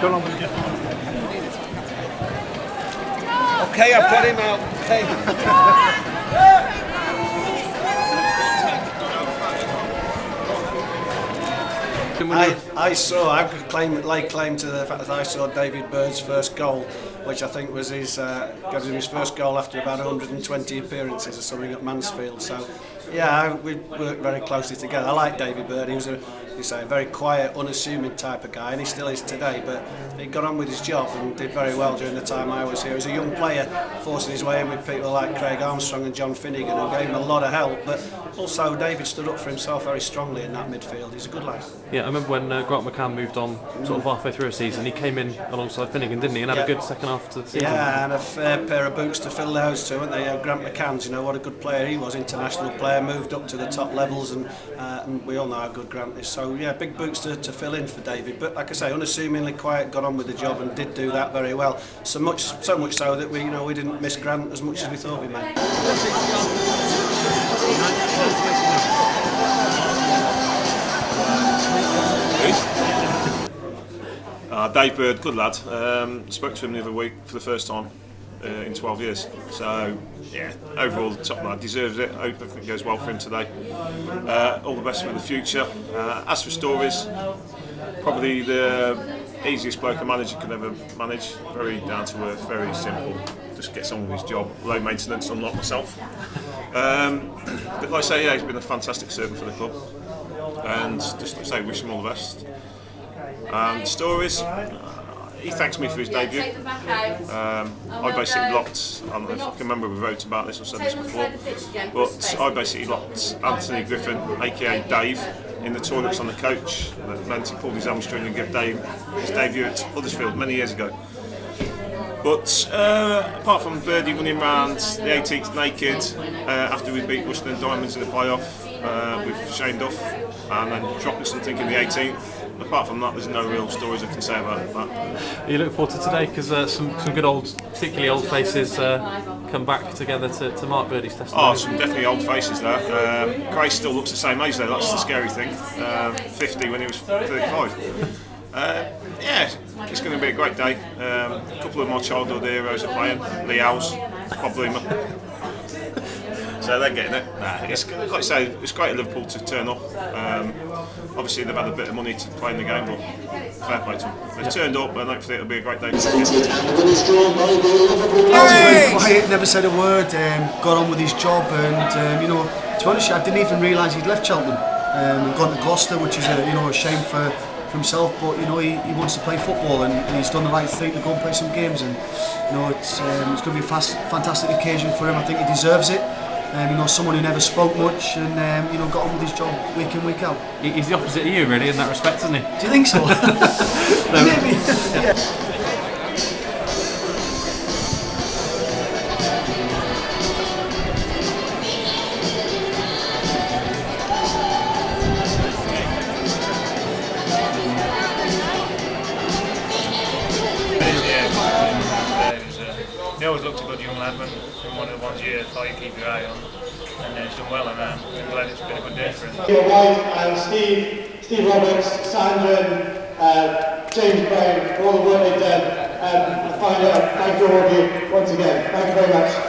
Go on. Okay, I've got him out. Okay. I could lay claim to the fact that I saw David Bird's first goal, which I think was his first goal after about 120 appearances or something at Mansfield. So, yeah, we worked very closely together. I like David Bird. He was a very quiet, unassuming type of guy, and he still is today. But he got on with his job and did very well during the time I was here. He was a young player, forcing his way in with people like Craig Armstrong and John Finnegan, who gave him a lot of help. But also, David stood up for himself very strongly in that midfield. He's a good lad. Yeah, I remember when Grant McCann moved on sort of halfway through a season, he came in alongside Finnegan, didn't he, and had a good second half to the season. Yeah, and a fair pair of boots to fill those two, weren't they? Grant McCann's, what a good player he was, international player, moved up to the top levels, and we all know how good Grant is. So, yeah, big boots to fill in for David. But like I say, unassumingly quiet, got on with the job and did do that very well. So much so that we didn't miss Grant as much as we thought we might. Dave Bird, good lad. Spoke to him the other week for the first time in 12 years. So, yeah, overall, the top lad deserves it. I hope everything goes well for him today. All the best for the future. As for stories, probably the easiest bloke a manager could ever manage. Very down to earth, very simple. Just gets on with his job. Low maintenance, unlike myself. But like I say, yeah, he's been a fantastic servant for the club. And just to say, wish him all the best. Stories. He thanks me for his debut. I basically locked, I don't know if I can remember we wrote about this or said this before, but I basically locked Anthony Griffin, aka Dave, in the toilets on the coach. That meant he pulled his hamstring and gave Dave his debut at Huddersfield many years ago. But apart from Birdie running round the 18th naked after we beat Bushton and Diamonds in the playoff with Shane Duff and then dropping something in the 18th, apart from that, there's no real stories I can say about that. Are you looking forward to today? Because some good old, particularly old faces come back together to mark Birdie's testimony. Oh, some definitely old faces there. Grayson still looks the same age though, that's the scary thing. 50 when he was 35. Yeah, it's going to be a great day. A couple of my childhood heroes are playing. Lee Howes, probably. So they're getting it. It's, like I say, it's great at Liverpool to turn up. Obviously they've had a bit of money to play in the game, but fair play to them. They've turned up and hopefully it'll be a great day. He was very quiet, never said a word, got on with his job, and to be honest, I didn't even realise he'd left Cheltenham and gone to Gloucester, which is a shame for himself, but he wants to play football and he's done the right thing to go and play some games, and it's going to be a fantastic occasion for him. I think he deserves it. Someone who never spoke much and got on with his job week in, week out. He's the opposite of you, really, in that respect, isn't he? Do you think so? Maybe. Yeah. He always looked a good young lad when one of the ones you thought you keep your eye on, and he's done well, and I'm glad it's been a good day for him. White and Steve Roberts, Sandra, James Brown, for all the work they've done. Finally, thank you all of you once again. Thank you very much.